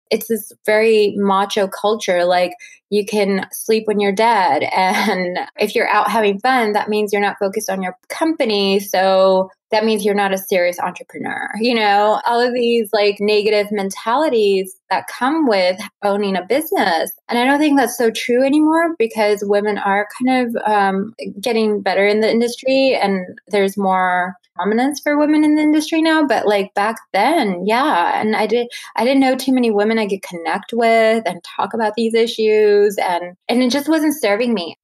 it's this very macho culture. Like, you can sleep when you're dead. And if you're out having fun, that means you're not focused on your company. So that means you're not a serious entrepreneur. All of these like negative mentalities that come with owning a business. And I don't think that's so true anymore, because women are kind of getting better in the industry, and there's more prominence for women in the industry now. But like back then, yeah. And I didn't know too many women I could connect with and talk about these issues. And it just wasn't serving me.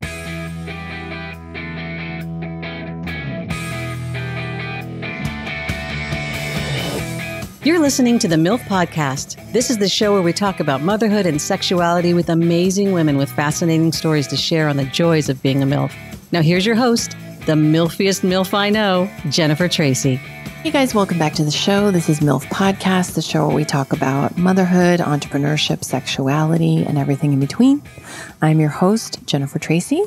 You're listening to the MILF Podcast. This is the show where we talk about motherhood and sexuality with amazing women with fascinating stories to share on the joys of being a MILF. Now here's your host, the MILFiest MILF I know, Jennifer Tracy. Hey guys, welcome back to the show. This is MILF Podcast, the show where we talk about motherhood, entrepreneurship, sexuality, and everything in between. I'm your host, Jennifer Tracy.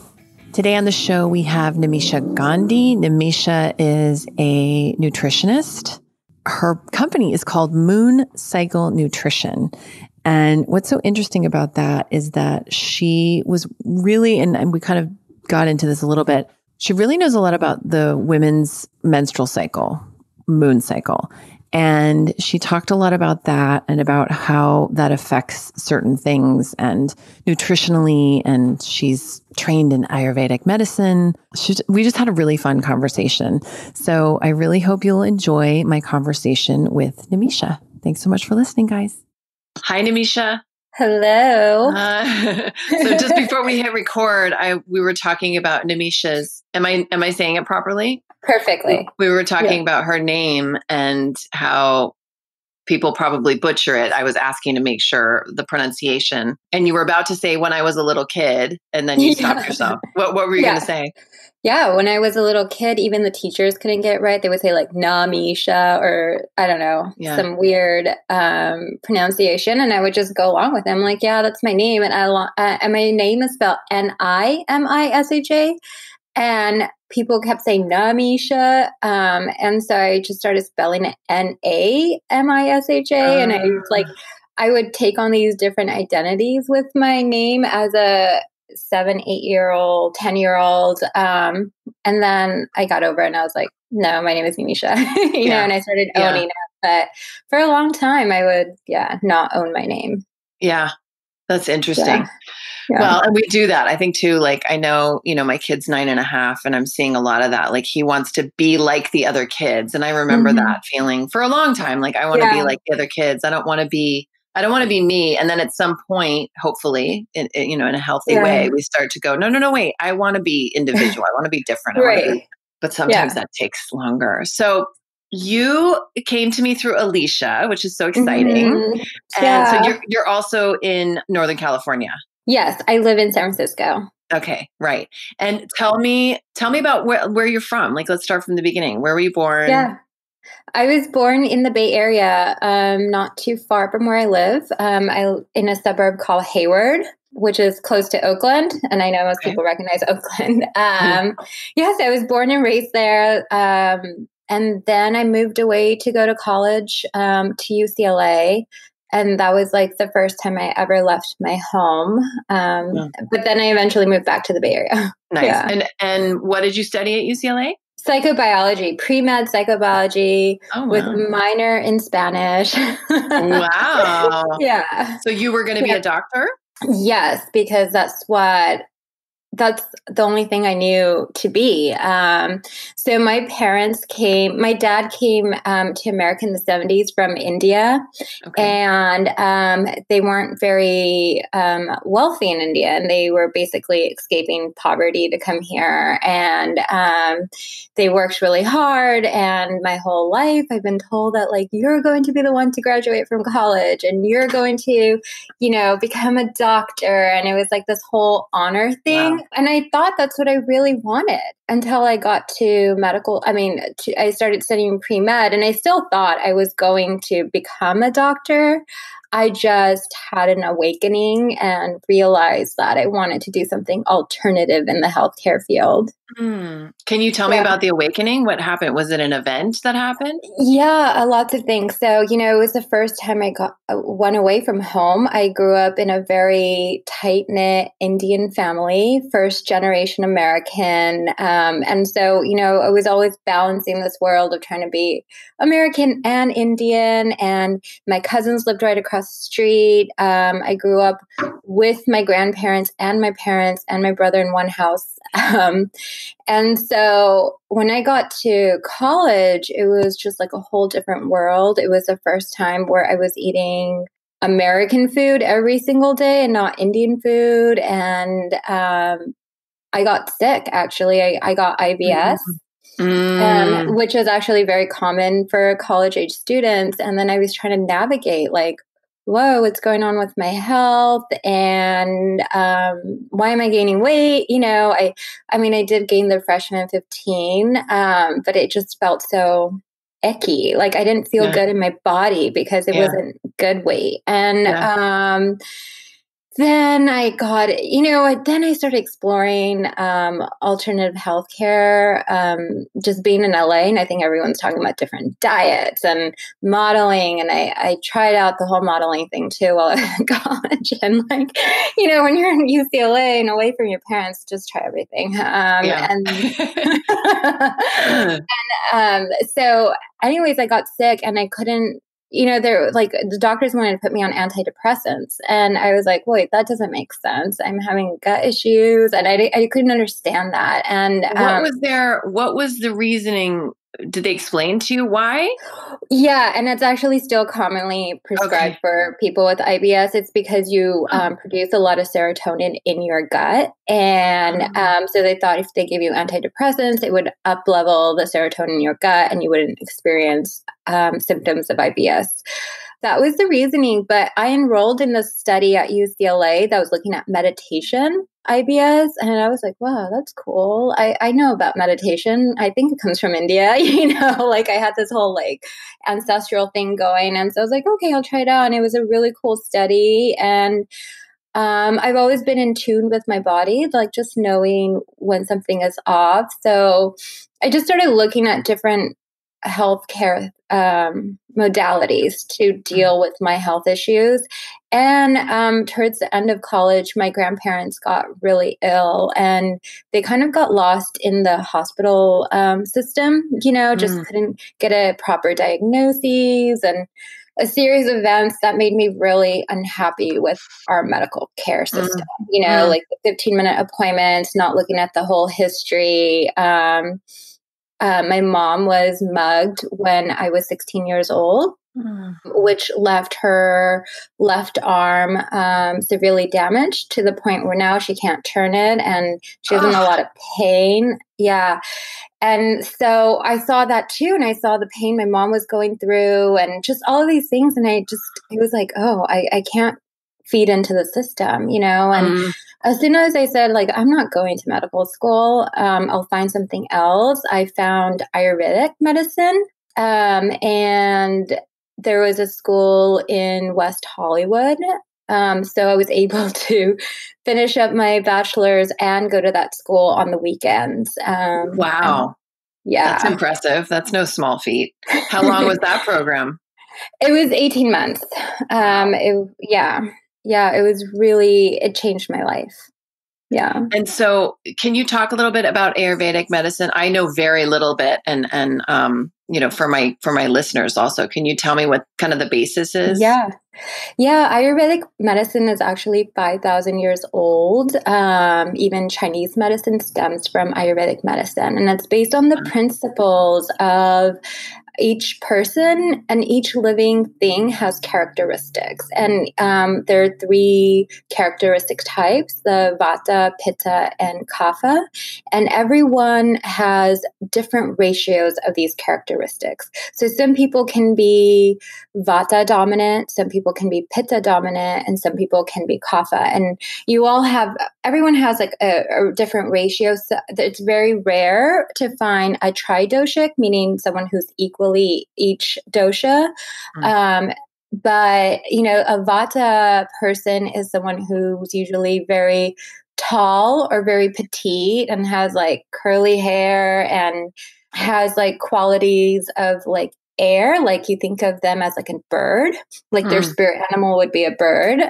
Today on the show, we have Nimisha Gandhi. Nimisha is a nutritionist. Her company is called Moon Cycle Nutrition. And what's so interesting about that is that she was really, and we kind of got into this a little bit, she really knows a lot about the women's menstrual cycle, moon cycle. And she talked a lot about that and about how that affects certain things and nutritionally. And she's trained in Ayurvedic medicine. We just had a really fun conversation. So I really hope you'll enjoy my conversation with Nimisha. Thanks so much for listening, guys. Hi, Nimisha. Hello. So just before we hit record, we were talking about Nimisha's. Am I saying it properly? Perfectly. We were talking about her name and how people probably butcher it. I was asking to make sure the pronunciation. And you were about to say when I was a little kid, and then you stopped yourself. What were you going to say? Yeah, when I was a little kid, even the teachers couldn't get it right. They would say like Nimisha or I don't know, some weird pronunciation. And I would just go along with them. Like, yeah, that's my name. And my name is spelled Nimisha. And people kept saying Nimisha. And so I just started spelling it Namisha. And I would take on these different identities with my name as a 7, 8-year-old, 10-year-old. And then I got over it and I was like, no, my name is Nimisha, and I started owning it. But for a long time, I would, not own my name. Yeah. That's interesting. Yeah. Well, and we do that. I think too, like, I know, my kid's 9.5 and I'm seeing a lot of that. Like he wants to be like the other kids. And I remember that feeling for a long time. Like I want to be like the other kids. I don't want to be me. And then at some point, hopefully, in a healthy way, we start to go, no, wait, I want to be individual. I want to be different. But sometimes that takes longer. So you came to me through Alicia, which is so exciting. And so you're also in Northern California. Yes, I live in San Francisco. Okay, right. And tell me about where you're from. Like, let's start from the beginning. Where were you born? Yeah. I was born in the Bay Area, not too far from where I live. In a suburb called Hayward, which is close to Oakland. And I know most people recognize Oakland. Yes, I was born and raised there. And then I moved away to go to college to UCLA. And that was like the first time I ever left my home. But then I eventually moved back to the Bay Area. Nice. Yeah. And what did you study at UCLA? Psychobiology, pre-med psychobiology with minor in Spanish. Wow. Yeah. So you were going to be a doctor? Yes, because that's the only thing I knew to be. So my dad came to America in the 70s from India, and they weren't very wealthy in India, and they were basically escaping poverty to come here. And they worked really hard, and my whole life I've been told that like, you're going to be the one to graduate from college, and you're going to, become a doctor. And it was like this whole honor thing. Wow. And I thought that's what I really wanted until I got to I started studying pre-med, and I still thought I was going to become a doctor. I just had an awakening and realized that I wanted to do something alternative in the healthcare field. Can you tell me about the awakening? What happened? Was it an event that happened? Yeah, lots of things. So, it was the first time I went away from home. I grew up in a very tight-knit Indian family, first generation American. And so, I was always balancing this world of trying to be American and Indian. And my cousins lived right across the street. I grew up with my grandparents and my parents and my brother in one house. And so when I got to college, it was just like a whole different world. It was the first time where I was eating American food every single day and not Indian food. And I got sick, actually. I got IBS, which is actually very common for college-age students. And then I was trying to navigate, like, whoa, what's going on with my health? And why am I gaining weight? I did gain the freshman 15, but it just felt so icky. Like I didn't feel good in my body because it wasn't good weight. And then I got, then I started exploring alternative healthcare, just being in LA. And I think everyone's talking about different diets and modeling. And I tried out the whole modeling thing too while I was in college. And when you're in UCLA and away from your parents, just try everything. So anyways, I got sick and I couldn't, the doctors wanted to put me on antidepressants. And I was like, wait, that doesn't make sense. I'm having gut issues. And I couldn't understand that. And what was the reasoning? Did they explain to you why? Yeah. And it's actually still commonly prescribed for people with IBS. It's because you produce a lot of serotonin in your gut. And so they thought if they gave you antidepressants, it would up level the serotonin in your gut and you wouldn't experience symptoms of IBS. That was the reasoning. But I enrolled in this study at UCLA that was looking at meditation IBS. And I was like, wow, that's cool. I know about meditation. I think it comes from India, I had this whole ancestral thing going. And so I was like, okay, I'll try it out. And it was a really cool study. And I've always been in tune with my body, just knowing when something is off. So I just started looking at different healthcare modalities to deal with my health issues. And towards the end of college, my grandparents got really ill and they kind of got lost in the hospital system, just couldn't get a proper diagnosis and a series of events that made me really unhappy with our medical care system, like the 15-minute appointments, not looking at the whole history. My mom was mugged when I was 16 years old, which left her left arm severely damaged to the point where now she can't turn it and she's in a lot of pain. Yeah. And so I saw that too. And I saw the pain my mom was going through and just all of these things. And it was like, I can't feed into the system, and as soon as I said, I'm not going to medical school, I'll find something else. I found Ayurvedic medicine. And there was a school in West Hollywood. So I was able to finish up my bachelor's and go to that school on the weekends. Wow. Yeah. That's impressive. That's no small feat. How long was that program? It was 18 months. It changed my life. Yeah. And so can you talk a little bit about Ayurvedic medicine? I know very little bit and for my listeners also, can you tell me what kind of the basis is? Yeah. Ayurvedic medicine is actually 5,000 years old. Even Chinese medicine stems from Ayurvedic medicine, and it's based on the principles of each person and each living thing has characteristics. And there are 3 characteristic types, the Vata, Pitta, and Kapha. And everyone has different ratios of these characteristics. So some people can be Vata dominant, some people can be Pitta dominant, and some people can be Kapha. And everyone has a different ratio. So it's very rare to find a tridoshic, meaning someone who's equally each dosha. But, a Vata person is someone who's usually very tall or very petite and has like curly hair and has like qualities of like air. Like you think of them as like a bird, like their spirit animal would be a bird.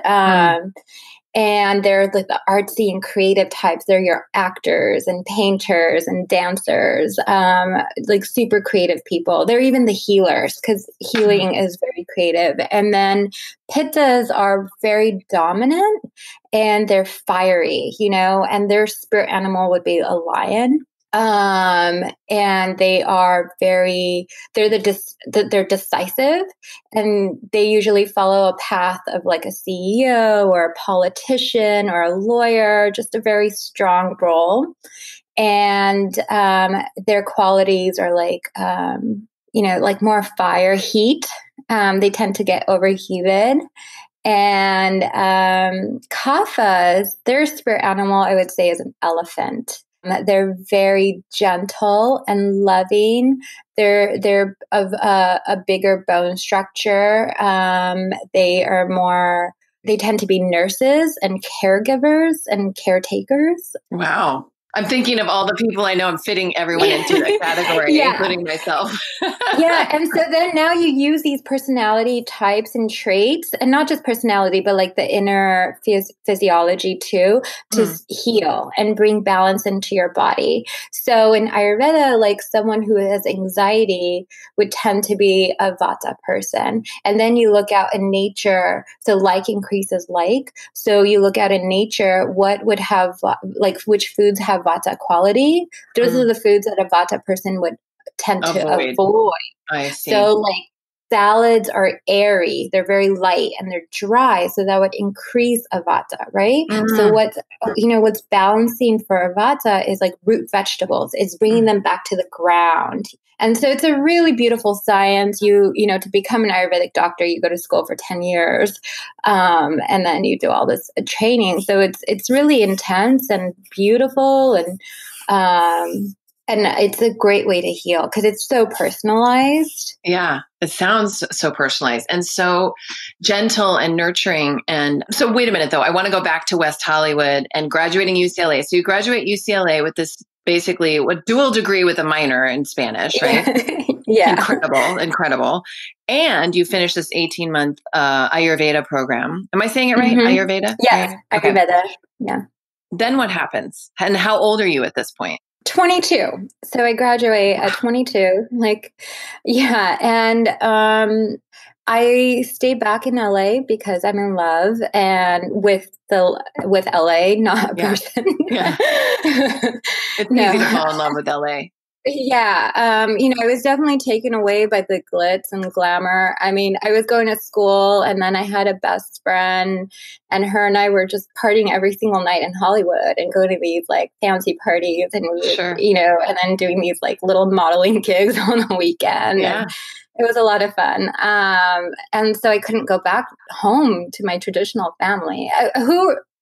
And they're like the artsy and creative types. They're your actors and painters and dancers, like super creative people. They're even the healers because healing is very creative. And then Pittas are very dominant and they're fiery, and their spirit animal would be a lion. And they are they're decisive, and they usually follow a path of like a CEO or a politician or a lawyer, just a very strong role. And, their qualities are like, like more fire, heat. They tend to get overheated. And, Kaphas, their spirit animal, I would say, is an elephant. They're very gentle and loving. They're of a bigger bone structure. They tend to be nurses and caregivers and caretakers. Wow. I'm thinking of all the people I know. I'm fitting everyone into that category, including myself. Yeah. And so then now you use these personality types and traits, and not just personality, but like the inner physiology too, to heal and bring balance into your body. So in Ayurveda, like someone who has anxiety would tend to be a Vata person. And then you look out in nature. So like increases like. So you look out in nature, what would have, like which foods have Vata quality. Those are the foods that a Vata person would tend to avoid. I see. So like salads are airy, they're very light and they're dry. So that would increase a Vata, right? So what's balancing for a Vata is like root vegetables. It's bringing them back to the ground. And so it's a really beautiful science. To become an Ayurvedic doctor, you go to school for 10 years, and then you do all this training. So it's really intense and beautiful, and it's a great way to heal because it's so personalized. Yeah, it sounds so personalized and so gentle and nurturing. And so wait a minute, though. I want to go back to West Hollywood and graduating UCLA. So you graduate UCLA with this basically a dual degree with a minor in Spanish, right? Yeah. Incredible. And you finish this 18-month Ayurveda program. Am I saying it right? Ayurveda? Yes, Ayurveda. Yeah. Then what happens? And how old are you at this point? 22. So I graduate at 22. And I stay back in LA because I'm in love and with LA, not a person. Yeah. It's easy to fall in love with LA. Yeah. I was definitely taken away by the glitz and glamour. I mean, I was going to school and then I had a best friend and her and I were just partying every single night in Hollywood and going to these like fancy parties and, and then doing these like little modeling gigs on the weekend. Yeah. And it was a lot of fun. And so I couldn't go back home to my traditional family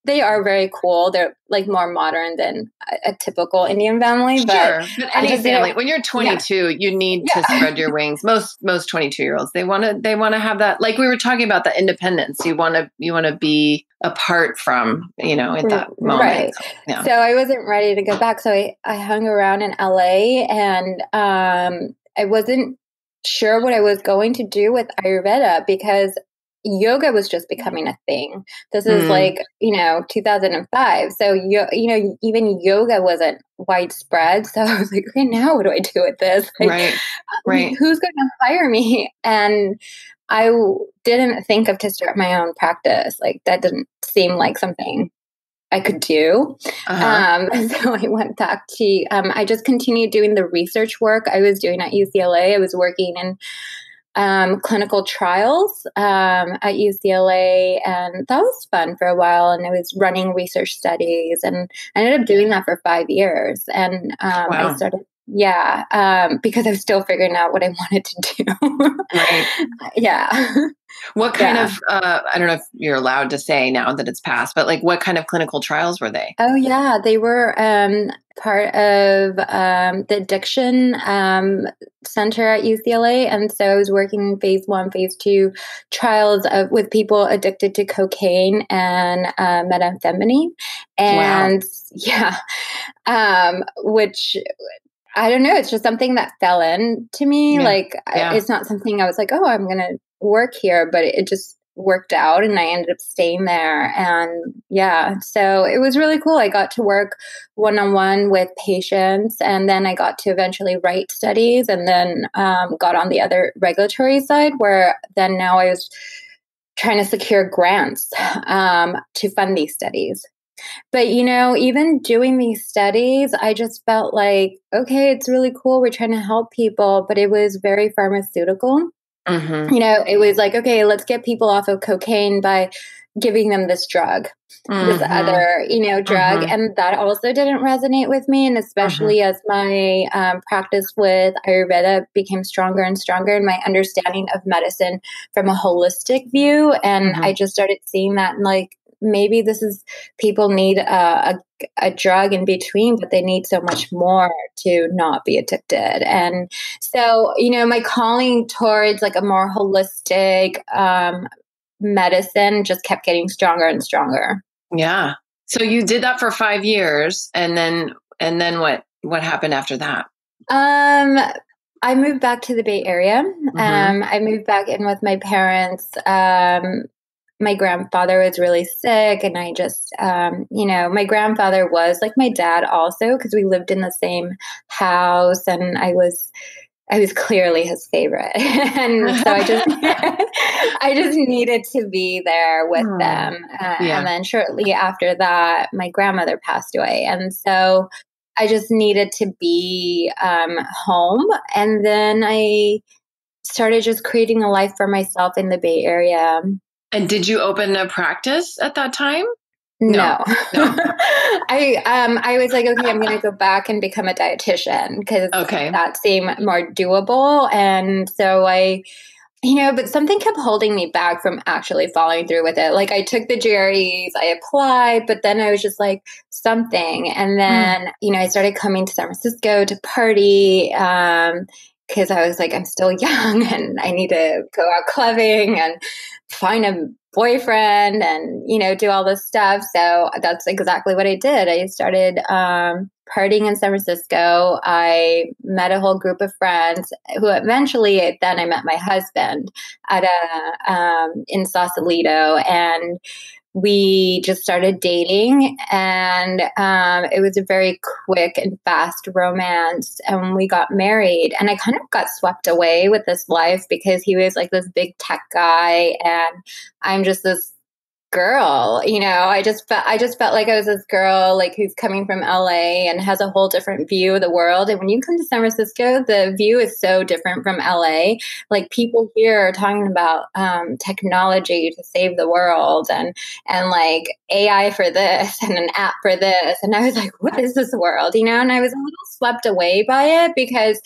they are very cool. They're like more modern than a typical Indian family. But any family, when you're 22, you need to spread your wings. Most 22-year-olds, they want to have that. Like we were talking about the independence. You want to be apart from, at that moment. Right. So I wasn't ready to go back. So I hung around in LA and I wasn't sure what I was going to do with Ayurveda because yoga was just becoming a thing. This is 2005. So, even yoga wasn't widespread. So I was like, okay, now what do I do with this? Right. Who's going to hire me? And I didn't think to start my own practice. Like that didn't seem like something I could do. So I went back to, I just continued doing the research work I was doing at UCLA. I was working in clinical trials at UCLA, and that was fun for a while. And I was running research studies, and I ended up doing that for 5 years. And I started, because I was still figuring out what I wanted to do. Right. Yeah. What kind of, I don't know if you're allowed to say now that it's passed, but like what kind of clinical trials were they? Oh, yeah. They were part of the addiction center at UCLA. And so I was working in phase 1, phase 2 trials with people addicted to cocaine and methamphetamine. And which I don't know, it's just something that fell into me. It's not something I was like, oh, I'm going to work here, but it just worked out and I ended up staying there. And so it was really cool. I got to work one-on-one with patients, and then I got to eventually write studies, and then got on the other regulatory side, where then now I was trying to secure grants to fund these studies. But, even doing these studies, I just felt like, okay, it's really cool. We're trying to help people, but it was very pharmaceutical. Mm-hmm. It was like, okay, let's get people off of cocaine by giving them this drug, this other, drug. Mm-hmm. And that also didn't resonate with me. And especially as my practice with Ayurveda became stronger and stronger, and my understanding of medicine from a holistic view. And I just started seeing that, like, maybe this is, people need a drug in between, but they need so much more to not be addicted. And so, my calling towards like a more holistic medicine just kept getting stronger and stronger. Yeah. So you did that for 5 years, and then what happened after that? I moved back to the Bay Area. I moved back in with my parents. My grandfather was really sick, and I just, my grandfather was like my dad also, because we lived in the same house, and I was clearly his favorite. And so I just needed to be there with them. And then shortly after that, my grandmother passed away. And so I just needed to be home. And then I started just creating a life for myself in the Bay Area. And did you open a practice at that time? No. I was like, okay, I'm going to go back and become a dietitian, because that seemed more doable. And so but something kept holding me back from actually following through with it. Like, I took the GREs, I applied, but then I was just like, something. And then, I started coming to San Francisco to party, because I was like, I'm still young and I need to go out clubbing and find a boyfriend and, do all this stuff. So that's exactly what I did. I started partying in San Francisco. I met a whole group of friends who eventually, then I met my husband at in Sausalito, and we just started dating, and it was a very quick and fast romance, and we got married. And I kind of got swept away with this life, because he was like this big tech guy, and I'm just this girl, I just felt like I was this girl, like, who's coming from LA and has a whole different view of the world. And when you come to San Francisco, the view is so different from LA. Like, people here are talking about technology to save the world, and like AI for this and an app for this. And I was like, what is this world? And I was a little swept away by it, because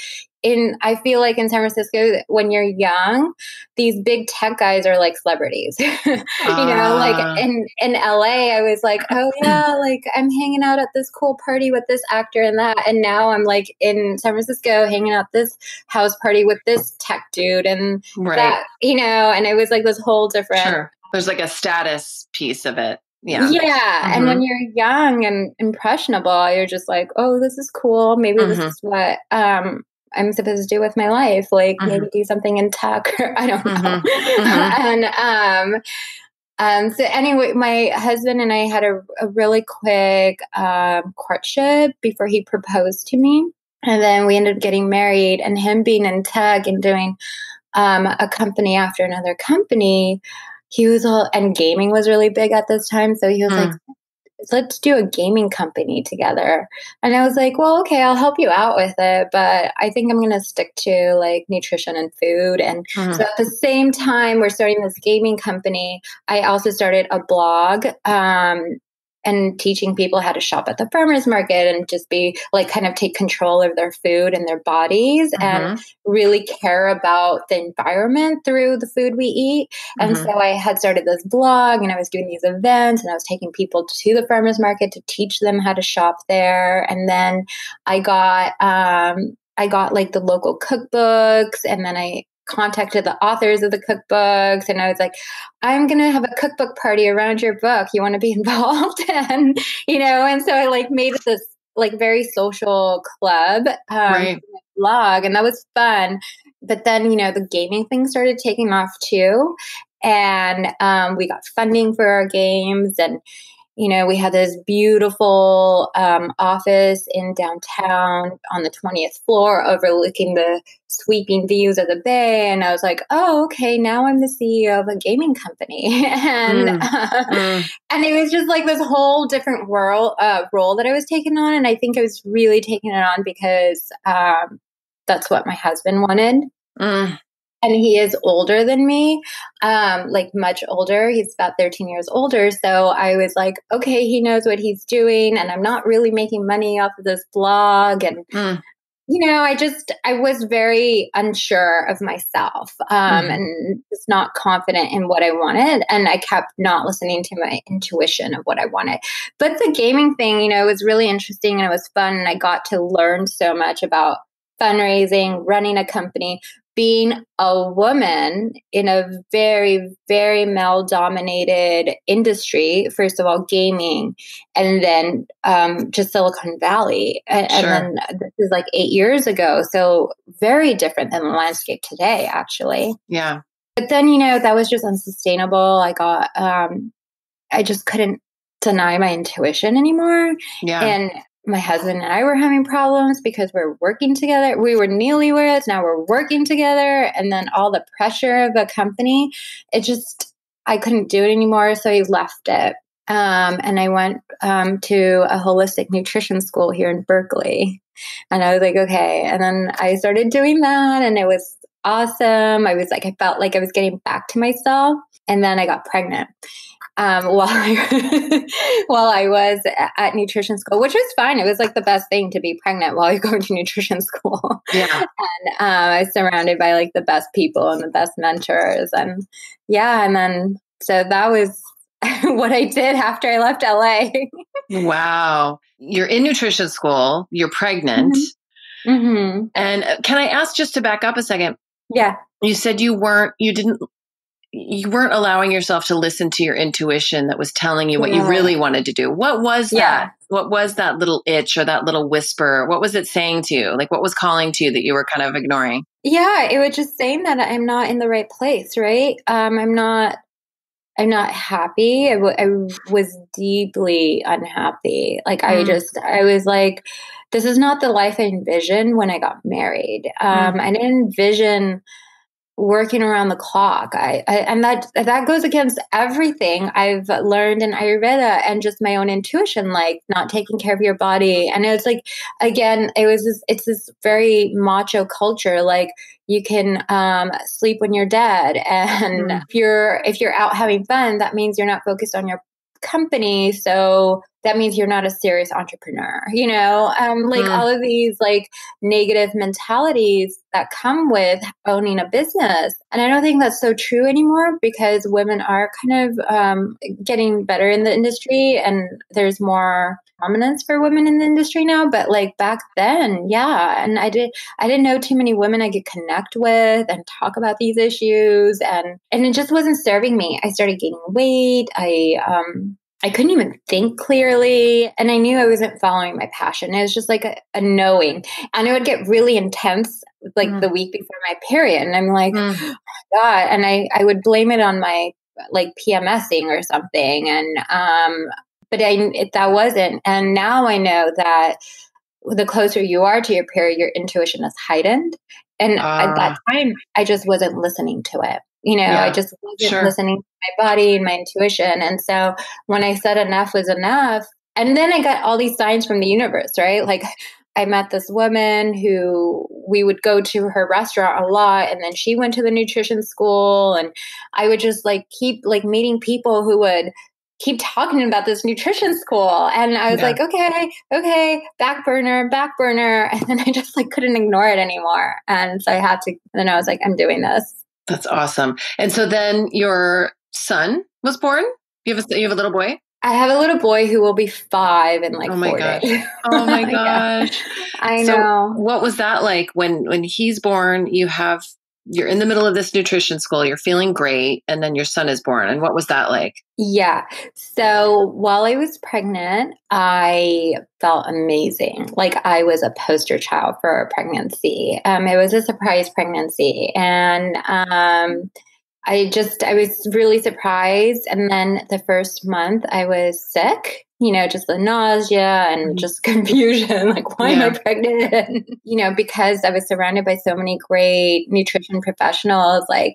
I feel like in San Francisco, when you're young, these big tech guys are like celebrities, like in LA, I was like, oh yeah, like I'm hanging out at this cool party with this actor and that. And now I'm like in San Francisco hanging out this house party with this tech dude and that, and it was like this whole different. Sure. There's like a status piece of it. Yeah. Yeah. And when you're young and impressionable, you're just like, oh, this is cool. Maybe this is what, I'm supposed to do with my life, like maybe do something in tech, or I don't know. And so anyway, my husband and I had a really quick courtship before he proposed to me. And then we ended up getting married, and him being in tech and doing a company after another company, he was and gaming was really big at this time. So he was like, let's do a gaming company together. And I was like, well, okay, I'll help you out with it, but I think I'm going to stick to like nutrition and food. And so at the same time we're starting this gaming company, I also started a blog and teaching people how to shop at the farmer's market and just be like kind of take control of their food and their bodies and really care about the environment through the food we eat. And so I had started this blog and I was doing these events and I was taking people to the farmer's market to teach them how to shop there. And then I got like the local cookbooks, and then I contacted the authors of the cookbooks, and I was like, I'm going to have a cookbook party around your book. You want to be involved? And, and so I like made this like very social club blog, and that was fun. But then, the gaming thing started taking off too. And we got funding for our games, and we had this beautiful office in downtown on the 20th floor overlooking the sweeping views of the bay. And I was like, oh, okay, now I'm the CEO of a gaming company. And and it was just like this whole different role that I was taking on. And I think I was really taking it on because that's what my husband wanted. And he is older than me, like much older. He's about 13 years older. So I was like, okay, he knows what he's doing. And I'm not really making money off of this blog. And, I was very unsure of myself and just not confident in what I wanted. And I kept not listening to my intuition of what I wanted. But the gaming thing, was really interesting and it was fun. And I got to learn so much about fundraising, running a company, being a woman in a very, very male-dominated industry, first of all, gaming, and then just Silicon Valley. And then this is like 8 years ago. So very different than the landscape today, actually. Yeah. But then, that was just unsustainable. I got, I just couldn't deny my intuition anymore. Yeah. And my husband and I were having problems because we're working together. We were newlyweds. Now we're working together. And then all the pressure of a company, I couldn't do it anymore. So I left it. And I went to a holistic nutrition school here in Berkeley. And I was like, okay. And then I started doing that and it was awesome. I felt like I was getting back to myself. And then I got pregnant. While I was at nutrition school, which was fine. It was like the best thing to be pregnant while you're going to nutrition school. Yeah. And I was surrounded by like the best people and the best mentors. And then, so that was what I did after I left LA. Wow. You're in nutrition school, you're pregnant. And can I ask, just to back up a second? Yeah. You said you weren't allowing yourself to listen to your intuition that was telling you what you really wanted to do. What was that? What was that little itch or that little whisper? What was it saying to you? Like, what was calling to you that you were kind of ignoring? Yeah, it was just saying that I'm not in the right place, right? I'm not happy. I was deeply unhappy. Like, I was like, this is not the life I envisioned when I got married. I didn't envision working around the clock. And that goes against everything I've learned in Ayurveda and just my own intuition, like not taking care of your body. And it's like, again, it's this very macho culture. Like, you can sleep when you're dead. And if you're out having fun, that means you're not focused on your company. So that means you're not a serious entrepreneur, all of these like negative mentalities that come with owning a business. And I don't think that's so true anymore because women are kind of getting better in the industry and there's more prominence for women in the industry now. But like back then, yeah. And I didn't know too many women I could connect with and talk about these issues. And it just wasn't serving me. I started gaining weight. I couldn't even think clearly. And I knew I wasn't following my passion. It was just like a knowing. And it would get really intense like the week before my period. And I'm like, oh my God. And I would blame it on my like PMSing or something. And, but that wasn't. And now I know that the closer you are to your period, your intuition is heightened. And at that time, I just wasn't listening to it. I just wasn't listening to my body and my intuition. And so when I said enough was enough, and then I got all these signs from the universe, right? Like, I met this woman who we would go to her restaurant a lot. And then she went to the nutrition school and I would just like keep like meeting people who would keep talking about this nutrition school. And I was like, okay, back burner. And then I just like couldn't ignore it anymore. And so I had to, and then I was like, I'm doing this. That's awesome. And so then your son was born? You have a little boy? I have a little boy who will be 5 in like 4 days. Oh my gosh. I know. What was that like when he's born? You're in the middle of this nutrition school, you're feeling great, and then your son is born. And what was that like? Yeah. So while I was pregnant, I felt amazing. Like I was a poster child for a pregnancy. It was a surprise pregnancy. And I was really surprised. And then the first month I was sick, just the nausea and just confusion. Like, why am I pregnant? Because I was surrounded by so many great nutrition professionals, like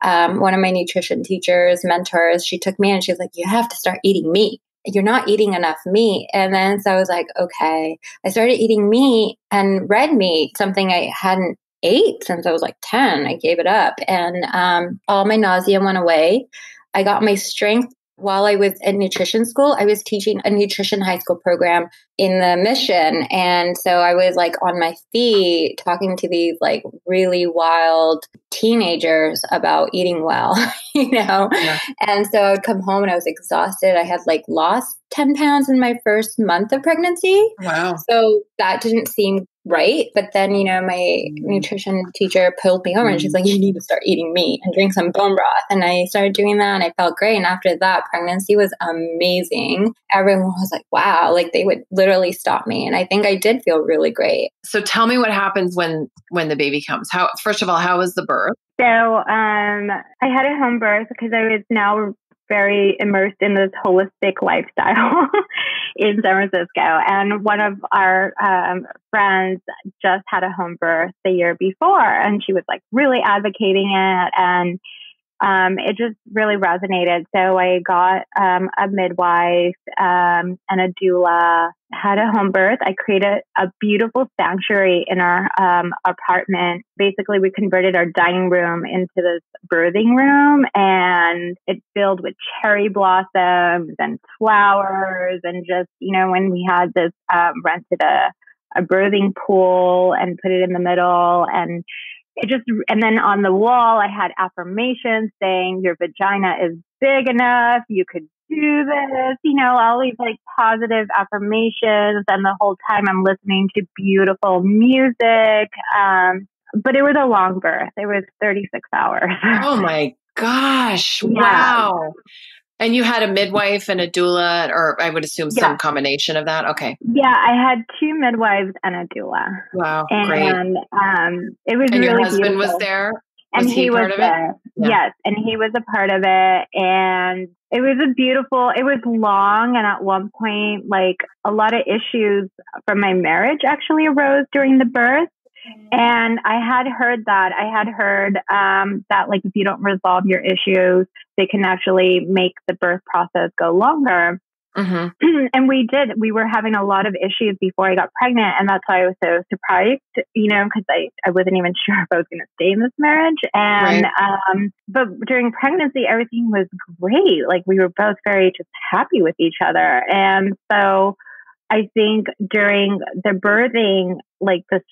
one of my nutrition teachers, mentors, she took me and she was like, you have to start eating meat. You're not eating enough meat. And then so I was like, okay, I started eating meat and red meat, something I hadn't ate since I was like 10. I gave it up and all my nausea went away. I got my strength while I was at nutrition school. I was teaching a nutrition high school program in the Mission. And so I was like on my feet talking to these like really wild teenagers about eating well, And so I would come home and I was exhausted. I had like lost 10 pounds in my first month of pregnancy. Wow. So that didn't seem right. But then, my nutrition teacher pulled me over and she's like, you need to start eating meat and drink some bone broth. And I started doing that and I felt great. And after that, pregnancy was amazing. Everyone was like, wow, like they would literally stop me. And I think I did feel really great. So tell me what happens when the baby comes. First of all, how was the birth? So I had a home birth because I was now very immersed in this holistic lifestyle in San Francisco. And one of our friends just had a home birth the year before, and she was like really advocating it. And it just really resonated. So I got a midwife and a doula, had a home birth. I created a beautiful sanctuary in our apartment. Basically, we converted our dining room into this birthing room, and it's filled with cherry blossoms and flowers. And just, when we had this, rented a birthing pool and put it in the middle, and and then on the wall, I had affirmations saying your vagina is big enough. You could do this, all these like positive affirmations. And the whole time I'm listening to beautiful music. But it was a long birth. It was 36 hours. Oh my gosh. Wow. And you had a midwife and a doula, or I would assume some combination of that. Okay. Yeah, I had 2 midwives and a doula. Wow, great. And it was and really your husband beautiful. Was there? And he was there. Yes, and he was a part of it. And it was it was long. And at one point, like a lot of issues from my marriage actually arose during the birth. And I had heard that. I had heard that like if you don't resolve your issues, they can actually make the birth process go longer. Mm-hmm. And we did. We were having a lot of issues before I got pregnant. And that's why I was so surprised, because I wasn't even sure if I was going to stay in this marriage. And, but during pregnancy, everything was great. Like we were both very just happy with each other. And so I think during the birthing, like this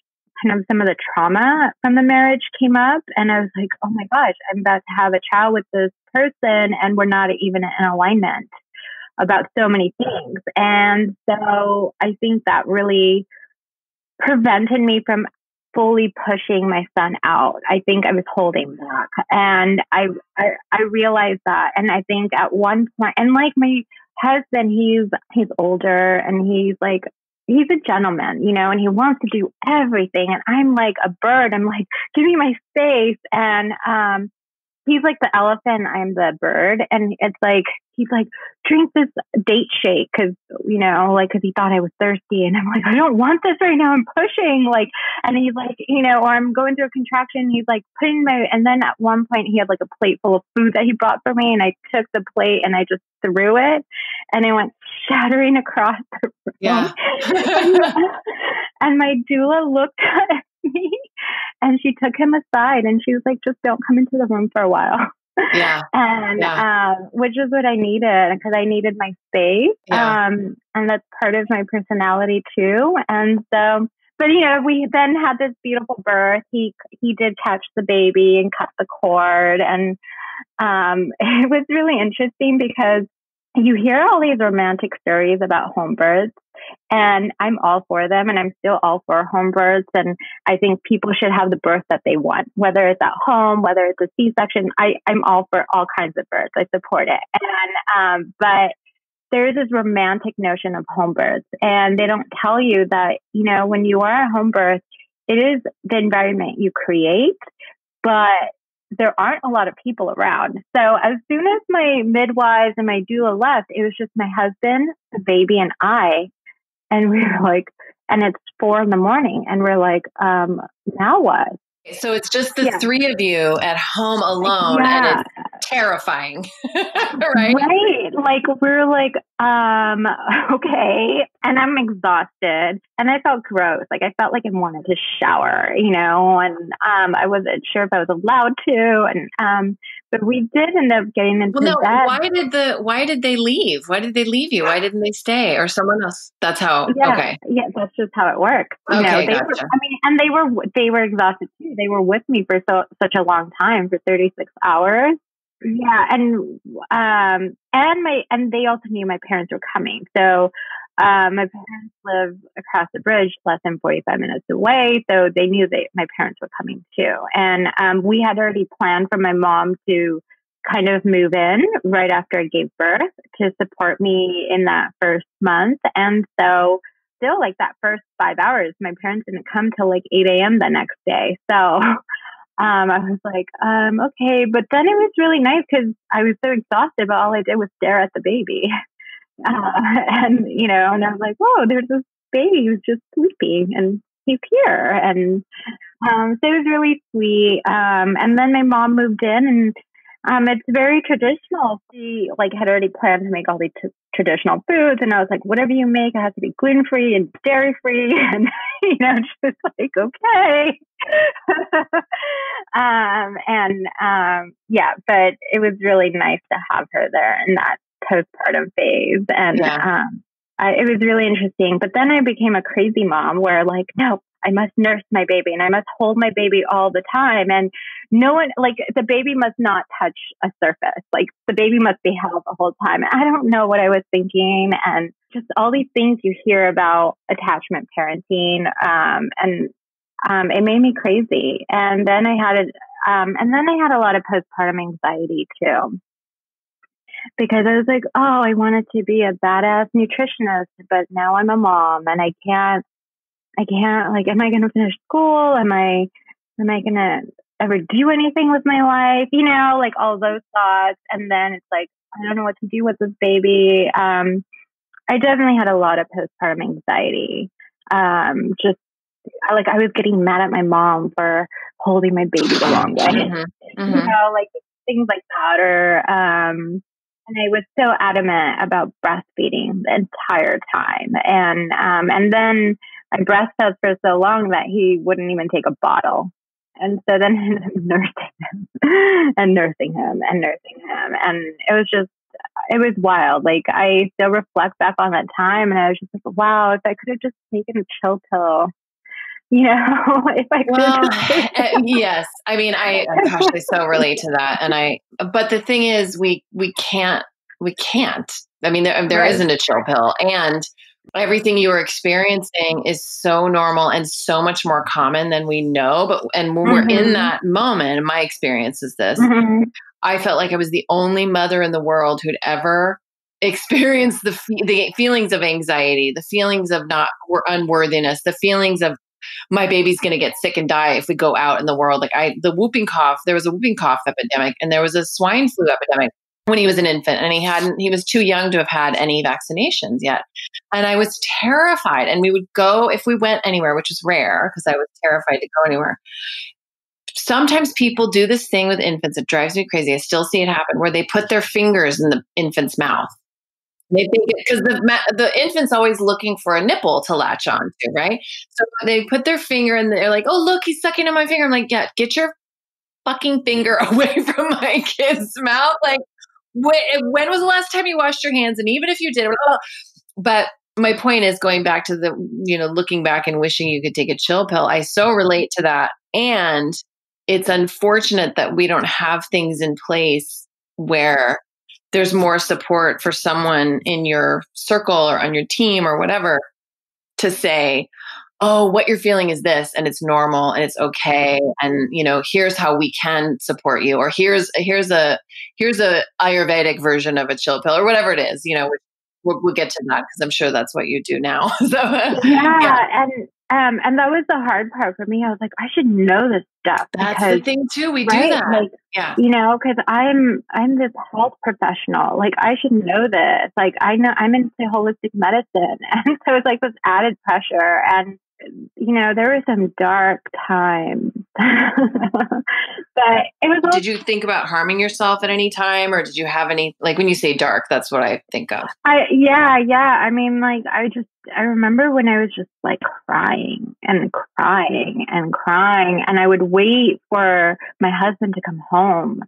kind of some of the trauma from the marriage came up, and I was like, oh my gosh, I'm about to have a child with this person and we're not even in alignment about so many things. And so I think that really prevented me from fully pushing my son out. I think I was holding back, and I realized that. And I think at one point, and like my husband, he's older and he's a gentleman, and he wants to do everything. And I'm like a bird. I'm like, give me my space. And he's like the elephant. I'm the bird. And it's like, he's like, drink this date shake because he thought I was thirsty. And I'm like, I don't want this right now. I'm pushing. And he's like, or I'm going through a contraction. He's like and then at one point he had like a plate full of food that he brought for me. And I took the plate and I just threw it and it went shattering across the room. Yeah. And my doula looked at me and she took him aside and she was like, just don't come into the room for a while. And which is what I needed, because I needed my space. And that's part of my personality too. And so, but we then had this beautiful birth. He did catch the baby and cut the cord, and it was really interesting because you hear all these romantic stories about home births, and I'm all for them, and I'm still all for home births. And I think people should have the birth that they want, whether it's at home, whether it's a C-section. I'm all for all kinds of births. I support it. And but there's this romantic notion of home births, and they don't tell you that, when you are a home birth, it is the environment you create, but there aren't a lot of people around. So as soon as my midwives and my doula left, it was just my husband, the baby, and I. And we were like, and it's 4 a.m, and we're like, now what? So it's just the three of you at home alone, and it's terrifying, right? Right. Like, we're like, okay. And I'm exhausted, and I felt gross. Like, I felt like I wanted to shower, and I wasn't sure if I was allowed to. And, but we did end up getting into bed. Why did they leave? Why did they leave you? Why didn't they stay, or someone else? That's how. Okay. Yeah. That's just how it works. Okay. Gotcha. And they were exhausted too. They were with me for such a long time, for 36 hours. Yeah. And they also knew my parents were coming. So, my parents live across the bridge, less than 45 minutes away. So they knew that my parents were coming too. And, we had already planned for my mom to kind of move in right after I gave birth to support me in that first month. And so still, like, that first 5 hours, my parents didn't come till like 8 a.m. the next day. So, I was like, okay. But then it was really nice because I was so exhausted, but all I did was stare at the baby. And I was like, whoa, there's this baby who's just sleeping, and he's here. And so it was really sweet. And then my mom moved in, and it's very traditional. She had already planned to make all these traditional foods, and I was like, whatever you make, it has to be gluten-free and dairy-free. And just like, okay. But it was really nice to have her there in that postpartum phase. And it was really interesting. But then I became a crazy mom where, like, no, I must nurse my baby, and I must hold my baby all the time. And no one, the baby must not touch a surface. Like, the baby must be held the whole time. I don't know what I was thinking. And just all these things you hear about attachment parenting. It made me crazy. And then I had a lot of postpartum anxiety too, because I was like, oh, I wanted to be a badass nutritionist, but now I'm a mom, and I can't, like, am I going to finish school? Am I going to ever do anything with my life? Like, all those thoughts. And then it's like, I don't know what to do with this baby. I definitely had a lot of postpartum anxiety. I was getting mad at my mom for holding my baby the wrong way. Like, things like that. Or, and I was so adamant about breastfeeding the entire time. And then I breastfed for so long that he wouldn't even take a bottle. And so then I ended up nursing him. And it was wild. Like, I still reflect back on that time, and I was just like, wow, if I could have just taken a chill pill, if I could. Yes. I mean, I so relate to that. But the thing is, we can't. I mean, there isn't a chill pill, and everything you were experiencing is so normal and so much more common than we know. And when we're in that moment, and my experience is this, I felt like I was the only mother in the world who'd ever experienced the feelings of anxiety, the feelings of unworthiness, the feelings of my baby's going to get sick and die if we go out in the world. Like, the whooping cough, there was a whooping cough epidemic, and there was a swine flu epidemic when he was an infant, and he was too young to have had any vaccinations yet. And I was terrified. And we would go, if we went anywhere, which is rare because I was terrified to go anywhere. Sometimes people do this thing with infants. It drives me crazy. I still see it happen, where they put their fingers in the infant's mouth. They think because the infant's always looking for a nipple to latch on to, right? So they put their finger and they're like, oh, look, he's sucking on my finger. I'm like, yeah, get your fucking finger away from my kid's mouth. Like, when was the last time you washed your hands? And even if you did, but my point is going back to the, looking back and wishing you could take a chill pill. I so relate to that. And it's unfortunate that we don't have things in place where there's more support for someone in your circle or on your team or whatever to say, oh, what you're feeling is this, and it's normal and it's okay. And, here's how we can support you, or here's a Ayurvedic version of a chill pill or whatever it is, we'll get to that because I'm sure that's what you do now. So, yeah. And that was the hard part for me. I was like, I should know this stuff. That's the thing too. We do that. Like, because I'm this health professional. Like, I should know this. Like, I know I'm into holistic medicine. And so it's like this added pressure. And, there were some dark times, but it was. Did you think about harming yourself at any time, or did you have any, like, when you say dark, that's what I think of. Yeah. I mean, like, I remember when I was just like crying and crying and crying, and I would wait for my husband to come home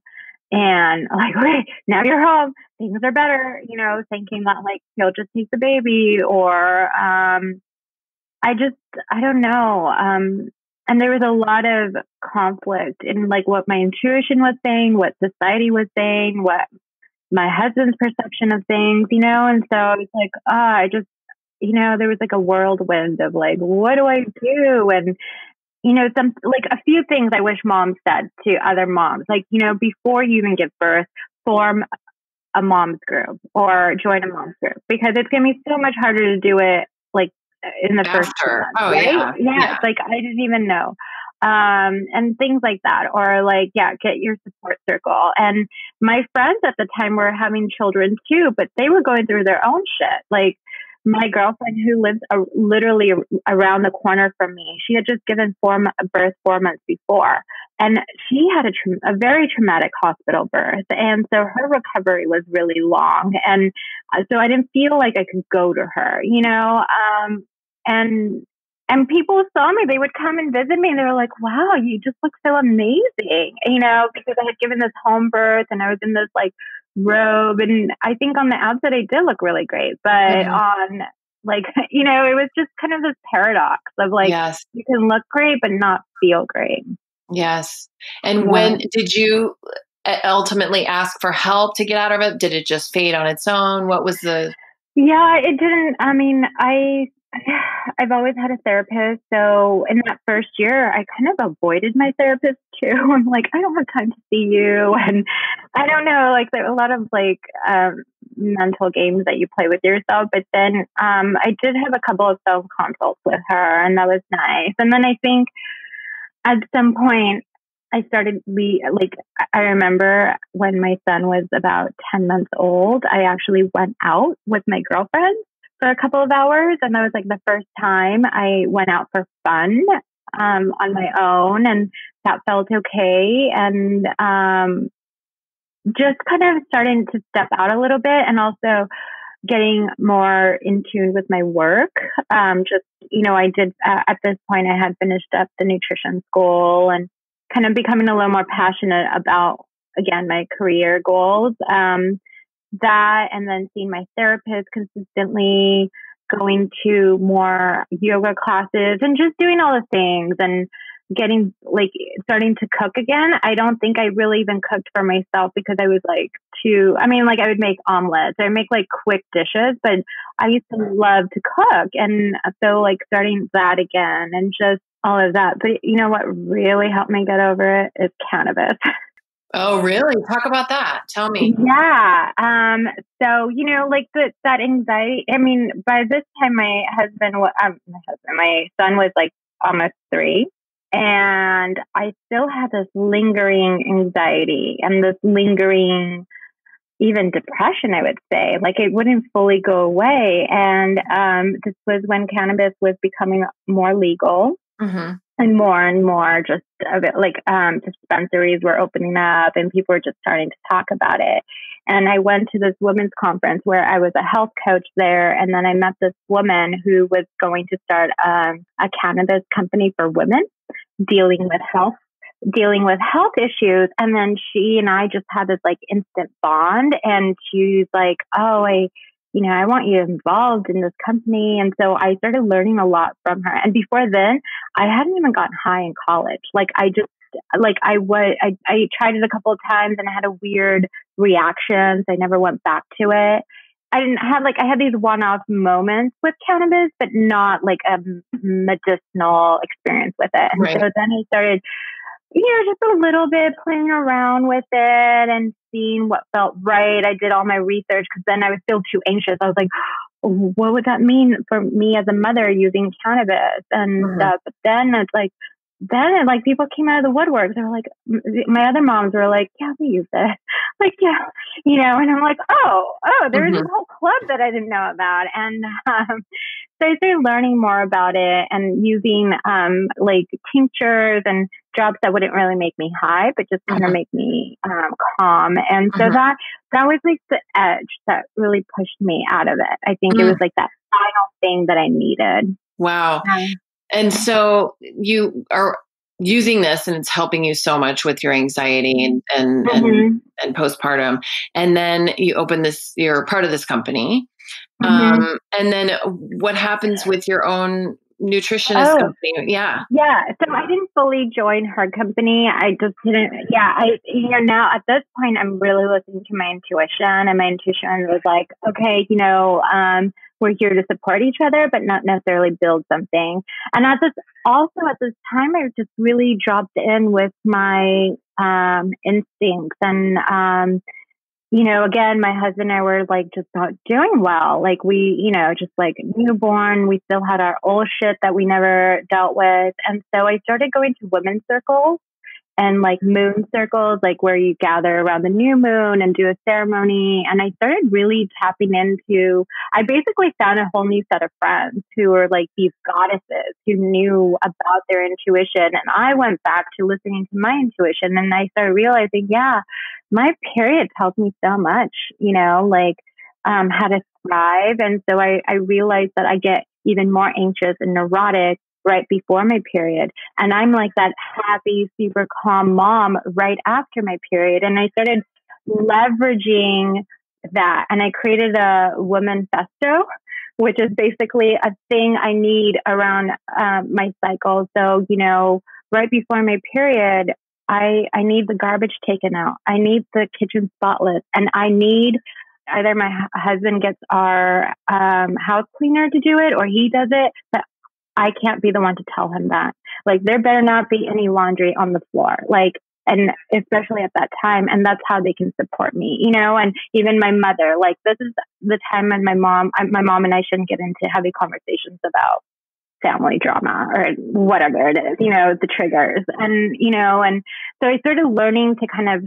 and like, wait, now you're home, things are better, thinking that like he'll just take the baby, or, I don't know. And there was a lot of conflict in like what my intuition was saying, what society was saying, what my husband's perception of things, and so I was like, I just, there was like a whirlwind of like, what do I do? And, some, like a few things I wish moms said to other moms, like, before you even give birth, form a mom's group or join a mom's group, because it's going to be so much harder to do it like in the first 2 months, right? Yeah. It's like, I didn't even know. And things like that, or like, get your support circle. And my friends at the time were having children too, but they were going through their own shit. Like my girlfriend who lives literally around the corner from me, she had just given birth 4 months before. And she had a very traumatic hospital birth. And so her recovery was really long. And so I didn't feel like I could go to her, and people saw me, they would come and visit me and they were like, wow, you just look so amazing, because I had given this home birth and I was in this like robe. And I think on the outside, I did look really great, but on like, it was just kind of this paradox of like, you can look great, but not feel great. Yes. And when did you ultimately ask for help to get out of it? Did it just fade on its own? What was the... Yeah, it didn't. I mean, I've always had a therapist. So in that first year, I kind of avoided my therapist too. I'm like, I don't have time to see you. And I don't know, like there are a lot of like mental games that you play with yourself. But then I did have a couple of self consults with her, and that was nice. And then I think at some point I started, I remember when my son was about 10 months old, I actually went out with my girlfriend for a couple of hours. And that was like the first time I went out for fun on my own, and that felt okay. And just kind of starting to step out a little bit, and also getting more in tune with my work. I did, at this point, I had finished up the nutrition school and kind of becoming a little more passionate about, again, my career goals. That, and then seeing my therapist consistently, going to more yoga classes, and just doing all the things, and starting to cook again. I don't think I really even cooked for myself because I was like I would make omelets, I make like quick dishes, but I used to love to cook. And so like starting that again and just all of that. But what really helped me get over it is cannabis. Oh, really? Talk about that. Tell me. Yeah. So, that anxiety, I mean, by this time my son was like almost 3, and I still had this lingering anxiety and this lingering, even depression, I would say, like it wouldn't fully go away. And, this was when cannabis was becoming more legal. Mm-hmm. And more just of it, like dispensaries were opening up and people were just starting to talk about it. And I went to this women's conference where I was a health coach there. And then I met this woman who was going to start a cannabis company for women dealing with health dealing with health issues. And then she and I just had this like instant bond. And she's like, oh, I want you involved in this company. And so I started learning a lot from her. And before then, I hadn't even gotten high in college. Like I tried it a couple of times and I had a weird reaction. So I never went back to it. I had these one-off moments with cannabis, but not like a medicinal experience with it. And so then I started, just a little bit playing around with it and seeing what felt right. I did all my research because then I was still too anxious. I was like, what would that mean for me as a mother using cannabis and stuff? But then people came out of the woodwork. They were like, my other moms were like, yeah, we use it. Like, yeah, and I'm like, oh, there's this whole club that I didn't know about. And so I started learning more about it and using like tinctures and drops that wouldn't really make me high, but just kind of make me calm. And so that was like the edge that really pushed me out of it. I think it was like that final thing that I needed. Wow. And so you are using this and it's helping you so much with your anxiety and postpartum. And then you open you're part of this company. And then what happens with your own nutritionist company? Yeah. Yeah. So I didn't fully join her company. I just didn't. Yeah. Now at this point, I'm really listening to my intuition, and my intuition was like, okay, we're here to support each other, but not necessarily build something. And at this time, I just really dropped in with my instincts. And, again, my husband and I were like just not doing well. Like we, just like newborn, we still had our old shit that we never dealt with. And so I started going to women's circles and like moon circles, like where you gather around the new moon and do a ceremony. And I started really tapping into, I basically found a whole new set of friends who were like these goddesses who knew about their intuition. And I went back to listening to my intuition and I started realizing, yeah, my period tells me so much, how to thrive. And so I realized that I get even more anxious and neurotic right before my period. And I'm like that happy, super calm mom right after my period. And I started leveraging that. And I created a woman-festo, which is basically a thing I need around my cycle. So, right before my period, I need the garbage taken out. I need the kitchen spotless. And I need either my husband gets our house cleaner to do it or he does it. But I can't be the one to tell him that. Like, there better not be any laundry on the floor. Like, and especially at that time. And that's how they can support me, and even my mother, like, this is the time when my mom and I shouldn't get into heavy conversations about family drama or whatever it is, the triggers. And, and so I started learning to kind of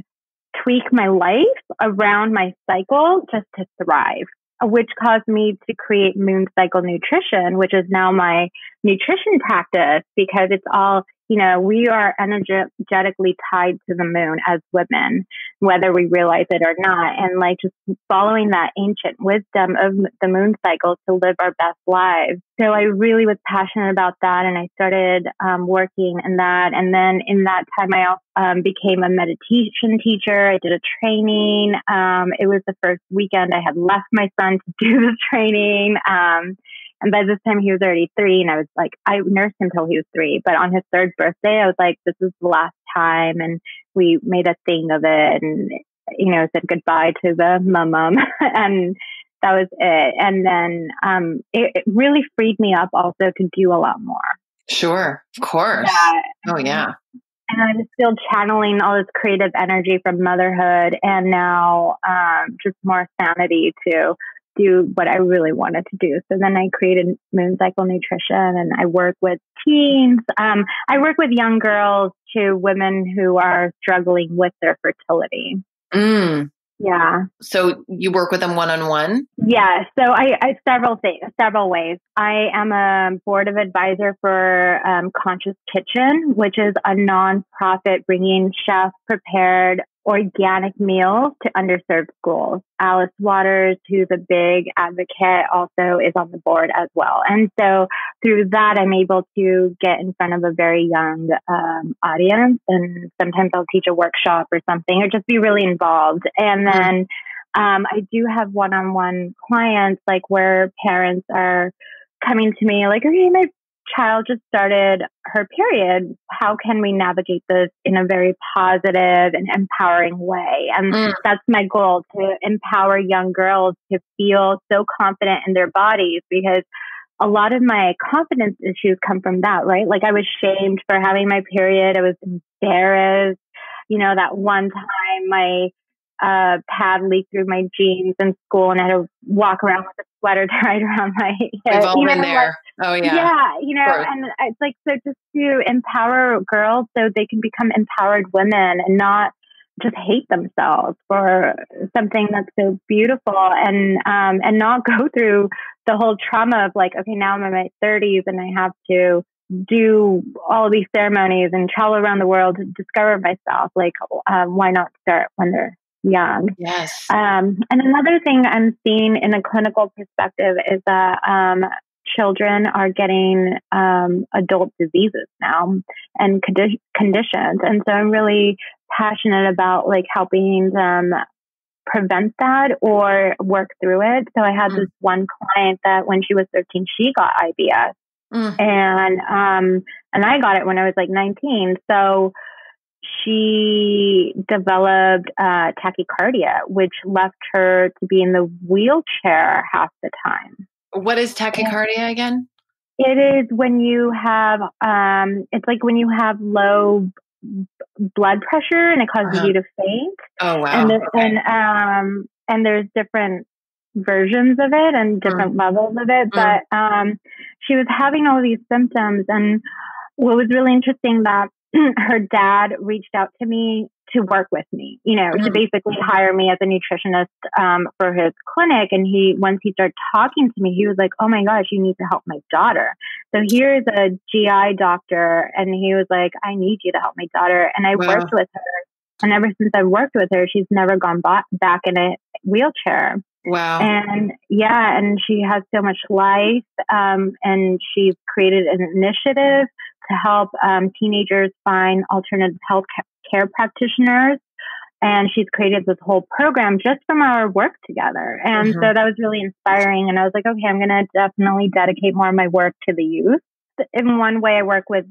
tweak my life around my cycle just to thrive, which caused me to create Moon Cycle Nutrition, which is now my nutrition practice, because it's all, we are energetically tied to the moon as women, whether we realize it or not. And like just following that ancient wisdom of the moon cycle to live our best lives. So I really was passionate about that. And I started working in that. And then in that time, I became a meditation teacher. I did a training. It was the first weekend I had left my son to do the training. And by this time he was already 3, and I was like, I nursed him till he was 3. But on his 3rd birthday, I was like, this is the last time. And we made a thing of it and, said goodbye to the mum. And that was it. And then it really freed me up also to do a lot more. Sure. Of course. Yeah. Oh, yeah. And I was still channeling all this creative energy from motherhood and now just more sanity to do what I really wanted to do. So then I created Moon Cycle Nutrition, and I work with teens. I work with young girls to women who are struggling with their fertility. Yeah. So you work with them one-on-one? Yeah. So I several ways. I am a board of advisor for Conscious Kitchen, which is a nonprofit bringing chef-prepared organic meals to underserved schools. Alice Waters, who's a big advocate, also is on the board as well. And so through that, I'm able to get in front of a very young audience. And sometimes I'll teach a workshop or something, or just be really involved. And then I do have one-on-one clients, like where parents are coming to me like, okay, my child just started her period. How can we navigate this in a very positive and empowering way? And that's my goal, to empower young girls to feel so confident in their bodies, because a lot of my confidence issues come from that, right? Like, I was shamed for having my period. I was embarrassed. You know, that one time my pad leaked through my jeans in school, and I had to walk around with a sweater tied around my hip. We've all been there. Oh yeah. Yeah, you know, and it's like, so just to empower girls so they can become empowered women and not just hate themselves for something that's so beautiful, and not go through the whole trauma of like, okay, now I'm in my 30s and I have to do all of these ceremonies and travel around the world to discover myself. Like, why not start when they're young? Yes. And another thing I'm seeing in a clinical perspective is that children are getting adult diseases now and conditions. And so I'm really passionate about like helping them prevent that or work through it. So I had this one client that when she was 13, she got IBS. And I got it when I was like 19. So she developed tachycardia, which left her to be in the wheelchair half the time. What is tachycardia again? It is when you have, it's like when you have low blood pressure and it causes you to faint. Oh, wow. And there's different versions of it and different levels of it. But she was having all these symptoms. And what was really interesting, that her dad reached out to me to work with me, you know, to basically hire me as a nutritionist for his clinic. And once he started talking to me, he was like, oh my gosh, you need to help my daughter. So here's a GI doctor. And he was like, I need you to help my daughter. And I worked with her. And ever since I've worked with her, she's never gone back in a wheelchair. Wow. And and she has so much life. And she's created an initiative to help teenagers find alternative health care practitioners. And she's created this whole program just from our work together. And so that was really inspiring. And I was like, okay, I'm going to definitely dedicate more of my work to the youth. In one way, I work with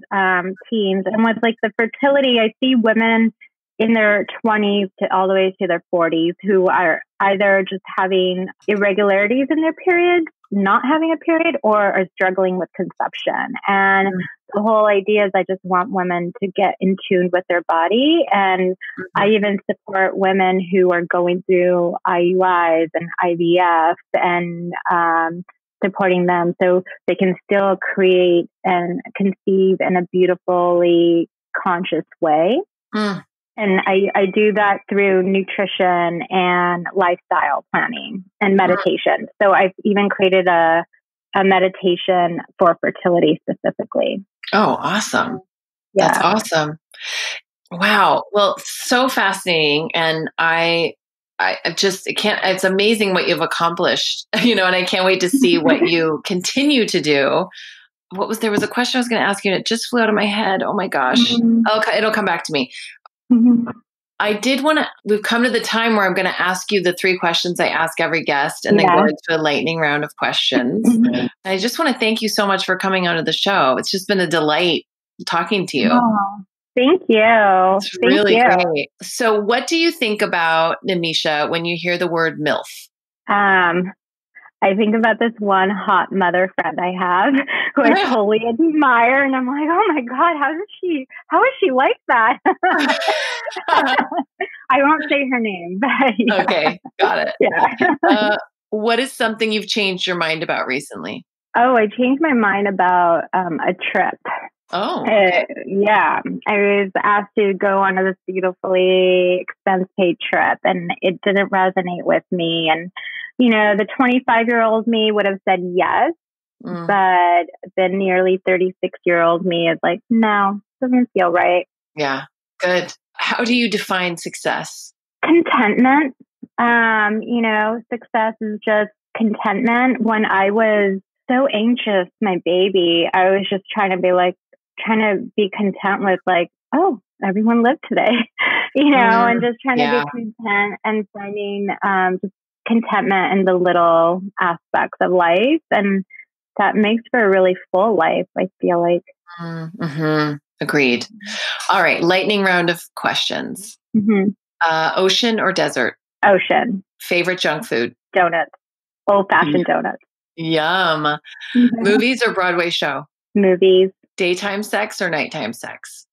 teens. And with like the fertility, I see women in their 20s to all the way to their 40s who are either just having irregularities in their period, not having a period, or are struggling with conception. And the whole idea is I just want women to get in tune with their body. And I even support women who are going through IUIs and IVF and supporting them so they can still create and conceive in a beautifully conscious way. And I do that through nutrition and lifestyle planning and meditation. So I've even created a meditation for fertility specifically. Oh, awesome. Yeah. That's awesome. Wow. Well, so fascinating. And I just can't, it's amazing what you've accomplished, you know, and I can't wait to see what you continue to do. There was a question I was going to ask you and it just flew out of my head. Oh my gosh. Okay. It'll come back to me. I did want to, we've come to the time where I'm going to ask you the 3 questions I ask every guest and then go into a lightning round of questions. I just want to thank you so much for coming onto the show. It's just been a delight talking to you. Oh, thank you. It's really great. So what do you think about, Nimisha, when you hear the word MILF? I think about this one hot mother friend I have who I totally admire. And I'm like, oh my God, how is she like that? I won't say her name, but yeah. Okay, got it. Yeah. What is something you've changed your mind about recently? Oh, I changed my mind about a trip. Oh, okay. Yeah. I was asked to go on this beautifully expense-paid trip and it didn't resonate with me. And you know, the 25-year-old me would have said yes, but the nearly 36-year-old me is like, no, doesn't feel right. Yeah, good. How do you define success? Contentment. You know, success is just contentment. When I was so anxious, my baby. I was just trying to be content with like, oh, everyone lived today, and just trying to be content and finding just contentment in the little aspects of life. And that makes for a really full life, I feel like. Mm-hmm. Agreed. All right. Lightning round of questions. Mm-hmm. Ocean or desert? Ocean. Favorite junk food? Donuts. Old-fashioned donuts. Yum. Mm-hmm. Movies or Broadway show? Movies. Daytime sex or nighttime sex?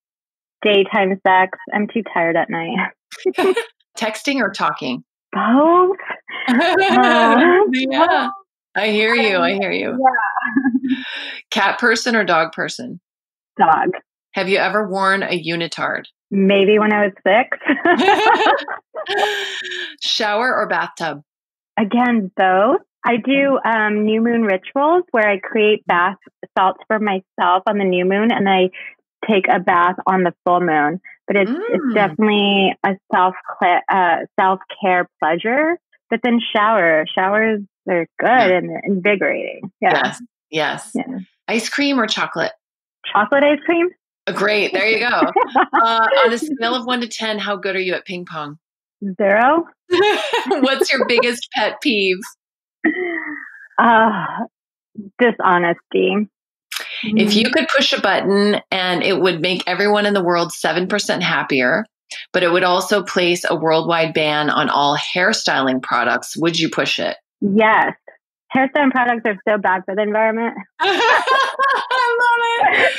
Daytime sex. I'm too tired at night. Texting or talking? Both. Yeah. I hear you. Yeah. Cat person or dog person? Dog. Have you ever worn a unitard? Maybe when I was 6. Shower or bathtub? Again, both. I do new moon rituals where I create bath salts for myself on the new moon, and I take a bath on the full moon. But it's definitely a self-care pleasure. But then showers are good and invigorating. Yeah. Yes. Yeah. Ice cream or chocolate? Chocolate ice cream. Great. There you go. On a scale of 1 to 10, how good are you at ping pong? 0. What's your biggest pet peeve? Dishonesty. If you could push a button and it would make everyone in the world 7% happier, but it would also place a worldwide ban on all hairstyling products, would you push it? Yes. Hairstyling products are so bad for the environment. I love it.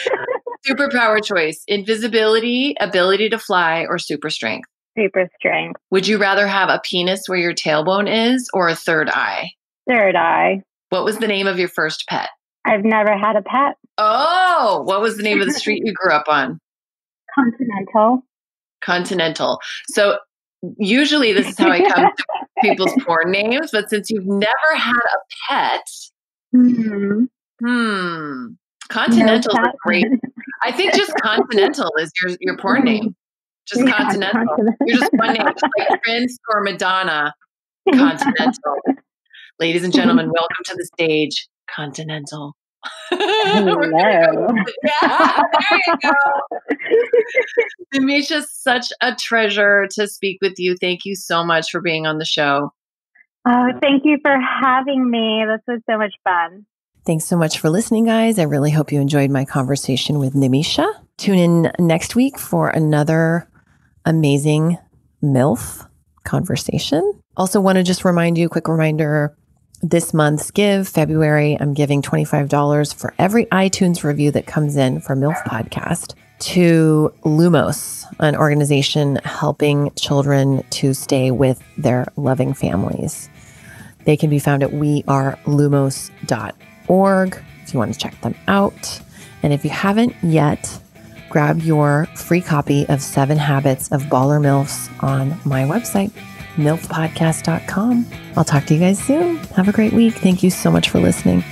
Superpower choice: invisibility, ability to fly, or super strength? Super strength. Would you rather have a penis where your tailbone is or a third eye? Third eye. What was the name of your first pet? I've never had a pet. Oh, what was the name of the street you grew up on? Continental. So usually this is how I come to people's porn names, but since you've never had a pet, Continental is great. I think just Continental is your porn name. Just Continental. You're just one name, just like Prince or Madonna. Continental. Ladies and gentlemen, welcome to the stage, Continental. Hello. Yeah, there you go. Nimisha, such a treasure to speak with you. Thank you so much for being on the show. Oh, thank you for having me. This was so much fun. Thanks so much for listening, guys. I really hope you enjoyed my conversation with Nimisha. Tune in next week for another amazing MILF conversation. Also want to just remind you, quick reminder, this month's give, February, I'm giving $25 for every iTunes review that comes in for MILF Podcast to Lumos, an organization helping children to stay with their loving families. They can be found at wearelumos.org if you want to check them out. And if you haven't yet, grab your free copy of 7 Habits of Baller MILFs on my website, milfpodcast.com. I'll talk to you guys soon. Have a great week. Thank you so much for listening.